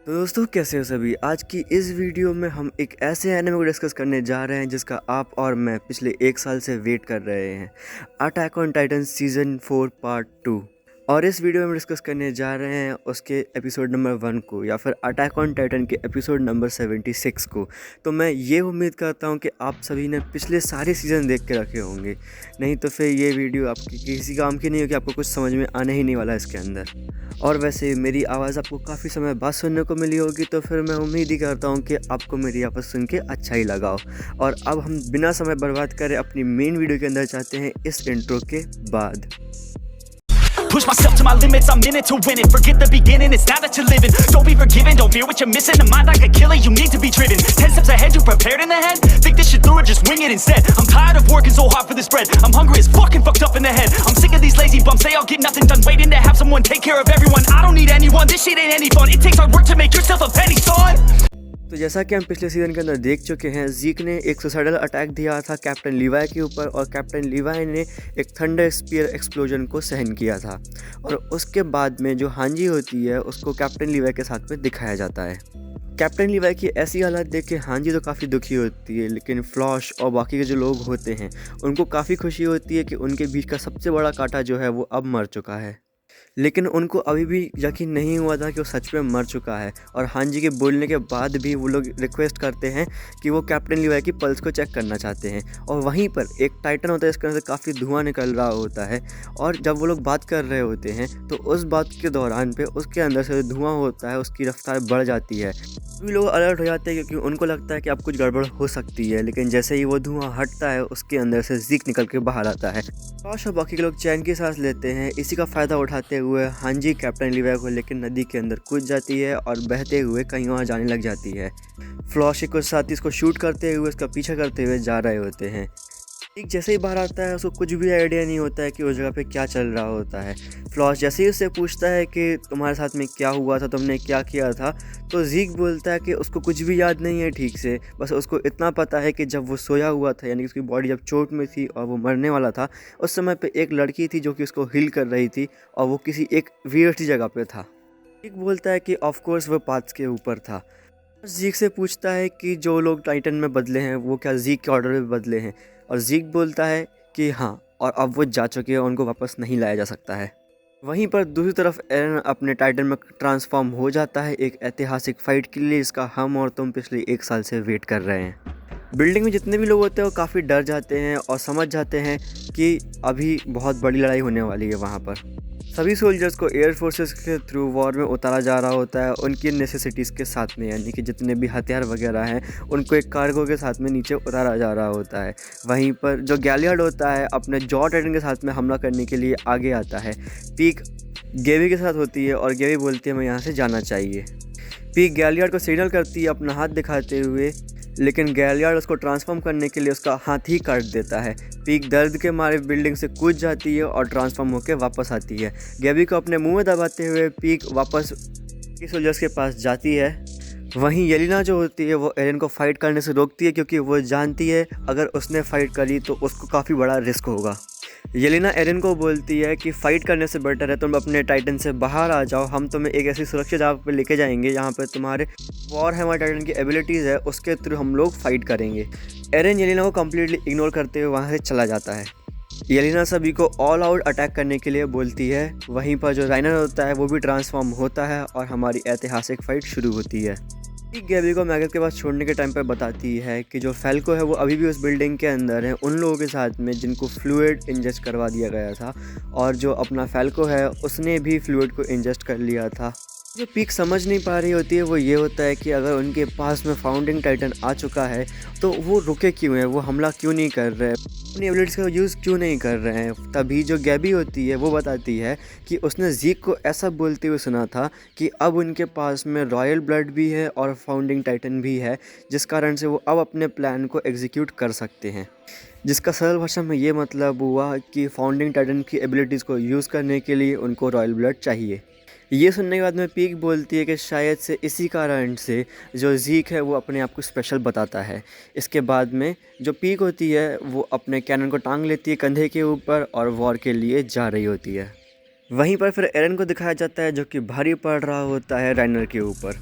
तो दोस्तों कैसे हो सभी। आज की इस वीडियो में हम एक ऐसे एनिमे को डिस्कस करने जा रहे हैं जिसका आप और मैं पिछले 1 साल से वेट कर रहे हैं, attack on Titan season 4 part 2। और इस वीडियो में डिस्कस करने जा रहे हैं उसके एपिसोड नंबर 1 को, या फिर अटैक ऑन टाइटन के एपिसोड नंबर 76 को। तो मैं ये उम्मीद करता हूँ कि आप सभी ने पिछले सारे सीज़न देख के रखे होंगे, नहीं तो फिर ये वीडियो आपकी किसी काम की नहीं होगी, आपको कुछ समझ में आने ही नहीं वाला इसके अंदर। और वैसे मेरी आवाज़ आपको काफ़ी समय बाद सुनने को मिली होगी, तो फिर मैं उम्मीद ही करता हूँ कि आपको मेरी आवाज़ सुन के अच्छा ही लगा हो। और अब हम बिना समय बर्बाद करे अपनी मेन वीडियो के अंदर जाते हैं इस इंट्रो के बाद। Push myself to my limits, I'm in it to win it. Forget the beginning, it's now that you're living. Don't be forgiven, don't fear what you're missing. The mind like a killer, you need to be driven. 10 steps ahead, you prepared in the head? Think this shit through or just wing it instead? I'm tired of working so hard for this bread. I'm hungry as fucking fucked up in the head. I'm sick of these lazy bums, they all get nothing done. Waiting to have someone take care of everyone. I don't need anyone, this shit ain't any fun. It takes hard work to make yourself a penny, son. तो जैसा कि हम पिछले season के अंदर देख चुके हैं, ज़ीक ने एक सुसाइडल अटैक दिया था कैप्टन लीवाई के ऊपर, और कैप्टन लीवाई ने एक थंडर स्पीयर एक्सप्लोजन को सहन किया था। और उसके बाद में जो हांजी होती है उसको कैप्टन लीवाई के साथ में दिखाया जाता है। कैप्टन लीवाई की ऐसी हालत देख के हांजी तो काफ़ी दुखी होती है, लेकिन फ्लॉश और बाकी के जो लोग होते हैं उनको काफ़ी खुशी होती है कि उनके बीच का सबसे बड़ा कांटा जो है वो अब मर चुका है। लेकिन उनको अभी भी यकीन नहीं हुआ था कि वो सच में मर चुका है, और हांजी के बोलने के बाद भी वो लोग रिक्वेस्ट करते हैं कि वो कैप्टन लीवाई की पल्स को चेक करना चाहते हैं। और वहीं पर एक टाइटन होता है, इसके अंदर से काफ़ी धुआं निकल रहा होता है, और जब वो लोग बात कर रहे होते हैं तो उस बात के दौरान पे उसके अंदर से धुआं होता है, उसकी रफ्तार बढ़ जाती है। सभी लोग अलर्ट हो जाते हैं क्योंकि उनको लगता है कि अब कुछ गड़बड़ हो सकती है। लेकिन जैसे ही वो धुआं हटता है उसके अंदर से ज़ीक निकल के बाहर आता है। फ्लॉश और बाकी के लोग चैन की सांस लेते हैं। इसी का फ़ायदा उठाते हुए हांजी कैप्टन लीवाई को लेकर नदी के अंदर कूद जाती है और बहते हुए कहीं और जाने लग जाती है। फ्लॉश कुछ साथी इसको शूट करते हुए इसका पीछा करते हुए जा रहे होते हैं। एक जैसे ही बाहर आता है उसको कुछ भी आइडिया नहीं होता है कि उस जगह पे क्या चल रहा होता है। फ्लॉश जैसे ही उससे पूछता है कि तुम्हारे साथ में क्या हुआ था, तुमने क्या किया था, तो ज़ीक बोलता है कि उसको कुछ भी याद नहीं है ठीक से, बस उसको इतना पता है कि जब वो सोया हुआ था, यानी कि उसकी बॉडी जब चोट में थी और वो मरने वाला था, उस समय पे एक लड़की थी जो कि उसको हील कर रही थी, और वो किसी एक वियर्ड सी जगह पे था। ज़ीक बोलता है कि ऑफ कोर्स वो पाथ के ऊपर था। ज़ीक से पूछता है कि जो लोग टाइटन में बदले हैं वो क्या ज़ीक के ऑर्डर में बदले हैं, और ज़ीक बोलता है कि हाँ, और अब वो जा चुके हैं, उनको वापस नहीं लाया जा सकता है। वहीं पर दूसरी तरफ एरन अपने टाइटन में ट्रांसफॉर्म हो जाता है एक ऐतिहासिक फ़ाइट के लिए, जिसका हम और तुम पिछले 1 साल से वेट कर रहे हैं। बिल्डिंग में जितने भी लोग होते हैं वो काफ़ी डर जाते हैं और समझ जाते हैं कि अभी बहुत बड़ी लड़ाई होने वाली है। वहाँ पर सभी सोल्जर्स को एयर फोर्सेस के थ्रू वॉर में उतारा जा रहा होता है उनकी नेसेसिटीज़ के साथ में, यानी कि जितने भी हथियार वगैरह हैं उनको एक कार्गो के साथ में नीचे उतारा जा रहा होता है। वहीं पर जो गैलियार्ड होता है अपने जॉ टाइटन के साथ में हमला करने के लिए आगे आता है। पीक गेवी के साथ होती है और गेवी बोलती है मैं यहाँ से जाना चाहिए। पीक गैलियार्ड को सिग्नल करती है अपना हाथ दिखाते हुए, लेकिन गैलियार्ड उसको ट्रांसफॉर्म करने के लिए उसका हाथ ही काट देता है। पीक दर्द के मारे बिल्डिंग से कूद जाती है और ट्रांसफॉर्म होकर वापस आती है। गैबी को अपने मुंह में दबाते हुए पीक वापस सोल्जर्स के पास जाती है। वहीं येलिना जो होती है वो एरन को फाइट करने से रोकती है, क्योंकि वो जानती है अगर उसने फाइट करी तो उसको काफ़ी बड़ा रिस्क होगा। येलिना एरन को बोलती है कि फ़ाइट करने से बेटर है तुम अपने टाइटन से बाहर आ जाओ, हम तुम्हें एक ऐसी सुरक्षित जगह पे लेके जाएंगे जहाँ पे तुम्हारे वॉर हैमर टाइटन की एबिलिटीज़ है, उसके थ्रू हम लोग फाइट करेंगे। एरन येलिना को कम्प्लीटली इग्नोर करते हुए वहाँ से चला जाता है। येलिना सभी को ऑल आउट अटैक करने के लिए बोलती है। वहीं पर जो राइनर होता है वो भी ट्रांसफॉर्म होता है और हमारी ऐतिहासिक फ़ाइट शुरू होती है। गैबी को मैगथ के पास छोड़ने के टाइम पर बताती है कि जो फैल्को है वो अभी भी उस बिल्डिंग के अंदर है उन लोगों के साथ में जिनको फ्लूइड इंजेस्ट करवा दिया गया था, और जो अपना फैल्को है उसने भी फ्लूइड को इंजेस्ट कर लिया था। जो पीक समझ नहीं पा रही होती है वो ये होता है कि अगर उनके पास में फाउंडिंग टाइटन आ चुका है तो वो रुके क्यों हैं, वो हमला क्यों नहीं कर रहे हैं, अपनी एबिलिटीज़ का यूज़ क्यों नहीं कर रहे हैं। तभी जो गैबी होती है वो बताती है कि उसने ज़ीक को ऐसा बोलते हुए सुना था कि अब उनके पास में रॉयल ब्लड भी है और फाउंडिंग टाइटन भी है, जिस कारण से वो अब अपने प्लान को एग्जीक्यूट कर सकते हैं। जिसका सरल भाषा में ये मतलब हुआ कि फाउंडिंग टाइटन की एबिलिटीज़ को यूज़ करने के लिए उनको रॉयल ब्लड चाहिए। ये सुनने के बाद में पीक बोलती है कि शायद से इसी कारण से जो ज़ीक है वो अपने आप को स्पेशल बताता है। इसके बाद में जो पीक होती है वो अपने कैनन को टांग लेती है कंधे के ऊपर और वॉर के लिए जा रही होती है। वहीं पर फिर एरन को दिखाया जाता है जो कि भारी पड़ रहा होता है राइनर के ऊपर।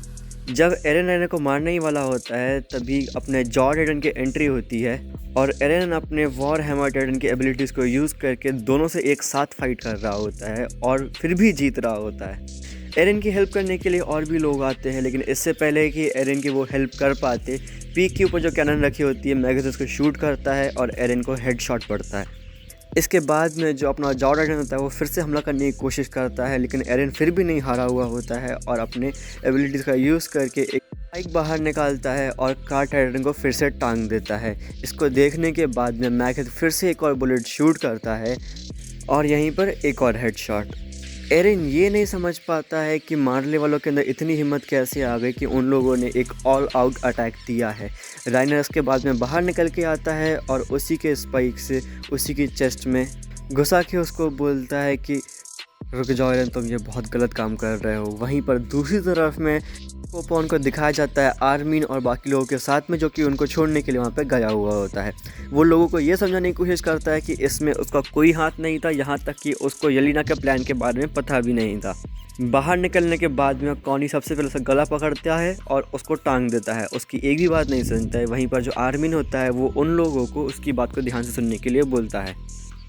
जब एरन को मारने ही वाला होता है तभी अपने जॉ डेडन की एंट्री होती है और एरन अपने वॉर हैमर डेडन की एबिलिटीज़ को यूज़ करके दोनों से एक साथ फाइट कर रहा होता है और फिर भी जीत रहा होता है। एरन की हेल्प करने के लिए और भी लोग आते हैं, लेकिन इससे पहले कि एरन की वो हेल्प कर पाते, पीक के ऊपर जो कैनन रखी होती है मैगस उसको शूट करता है और एरन को हेडशॉट पड़ता है। इसके बाद में जो अपना जॉ डेडन होता है वो फिर से हमला करने की कोशिश करता है, लेकिन एरन फिर भी नहीं हारा हुआ होता है और अपने एबिलिटीज़ का यूज़ करके एक बाइक बाहर निकालता है और कार टाइटन को फिर से टांग देता है। इसको देखने के बाद में मैगस फिर से एक और बुलेट शूट करता है और यहीं पर एक और हेडशॉट। एरन ये नहीं समझ पाता है कि मारले वालों के अंदर इतनी हिम्मत कैसे आ गई कि उन लोगों ने एक ऑल आउट अटैक दिया है। राइनर उसके बाद में बाहर निकल के आता है और उसी के स्पाइक से उसी की चेस्ट में घुसा के उसको बोलता है कि रुक जाओ एरन, तुम ये बहुत गलत काम कर रहे हो। वहीं पर दूसरी तरफ में पोपॉन को दिखाया जाता है आर्मीन और बाकी लोगों के साथ में, जो कि उनको छोड़ने के लिए वहाँ पे गया हुआ होता है। वो लोगों को ये समझाने की कोशिश करता है कि इसमें उसका कोई हाथ नहीं था, यहाँ तक कि उसको येलेना के प्लान के बारे में पता भी नहीं था। बाहर निकलने के बाद में कॉनी सबसे पहले उसका गला पकड़ता है और उसको टांग देता है, उसकी एक भी बात नहीं सुनता है। वहीं पर जो आर्मीन होता है वो उन लोगों को उसकी बात को ध्यान से सुनने के लिए बोलता है।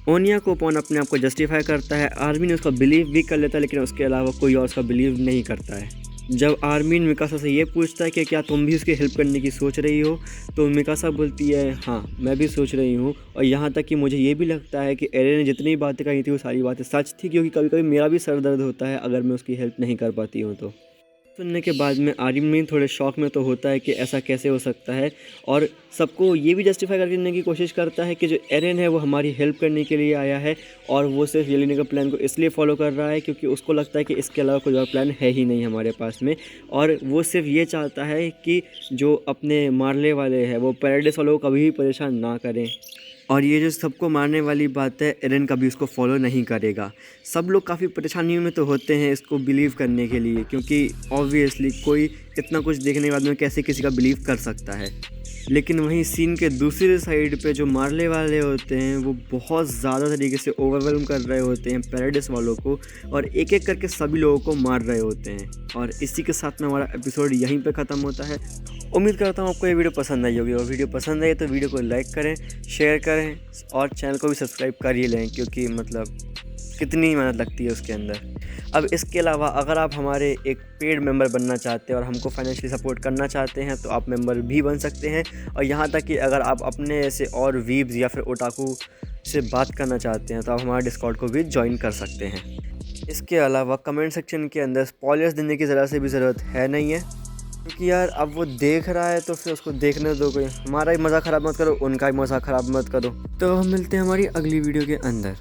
ओनिया को पोपॉन अपने आप को जस्टिफाई करता है, आर्मीन उसका बिलीव भी कर लेता है, लेकिन उसके अलावा कोई और उसका बिलीव नहीं करता है। जब आर्मीन मिकासा से ये पूछता है कि क्या तुम भी उसकी हेल्प करने की सोच रही हो, तो मिकासा बोलती है हाँ मैं भी सोच रही हूँ, और यहाँ तक कि मुझे ये भी लगता है कि एरन ने जितनी बातें कही थी वो सारी बातें सच थी, क्योंकि कभी कभी मेरा भी सर दर्द होता है अगर मैं उसकी हेल्प नहीं कर पाती हूँ। तो सुनने के बाद में आर्मीन थोड़े शॉक में तो होता है कि ऐसा कैसे हो सकता है, और सबको ये भी जस्टिफाई करने की कोशिश करता है कि जो एरन है वो हमारी हेल्प करने के लिए आया है और वो सिर्फ येलेना का प्लान को इसलिए फॉलो कर रहा है क्योंकि उसको लगता है कि इसके अलावा कोई और प्लान है ही नहीं हमारे पास में, और वो सिर्फ ये चाहता है कि जो अपने मारले वाले हैं वो पैराडाइस वालों को कभी भी परेशान ना करें। और ये जो सबको मारने वाली बात है, एरन कभी उसको फॉलो नहीं करेगा। सब लोग काफ़ी परेशानियों में तो होते हैं इसको बिलीव करने के लिए, क्योंकि ऑब्वियसली कोई इतना कुछ देखने के बाद में कैसे किसी का बिलीव कर सकता है। लेकिन वहीं सीन के दूसरे साइड पे जो मारले वाले होते हैं वो बहुत ज़्यादा तरीके से ओवरवेलम कर रहे होते हैं पैराडाइस वालों को, और एक एक करके सभी लोगों को मार रहे होते हैं। और इसी के साथ में हमारा एपिसोड यहीं पे ख़त्म होता है। उम्मीद करता हूँ आपको ये वीडियो पसंद आई होगी, और वीडियो पसंद आई तो वीडियो को लाइक करें, शेयर करें और चैनल को भी सब्सक्राइब कर ही लें, क्योंकि मतलब कितनी मेहनत लगती है उसके अंदर। अब इसके अलावा अगर आप हमारे एक पेड मेंबर बनना चाहते हैं और हमको फाइनेंशियली सपोर्ट करना चाहते हैं तो आप मेंबर भी बन सकते हैं, और यहाँ तक कि अगर आप अपने ऐसे और वीब्स या फिर ओटाकू से बात करना चाहते हैं तो आप हमारे डिस्कॉर्ड को भी ज्वाइन कर सकते हैं। इसके अलावा कमेंट सेक्शन के अंदर स्पॉयलर्स देने की ज़रा से भी ज़रूरत है नहीं है, क्योंकि यार अब वो देख रहा है तो फिर उसको देखने दो, कोई हमारा ही मज़ा ख़राब मत करो, उनका ही मज़ा ख़राब मत करो। तो हम मिलते हैं हमारी अगली वीडियो के अंदर।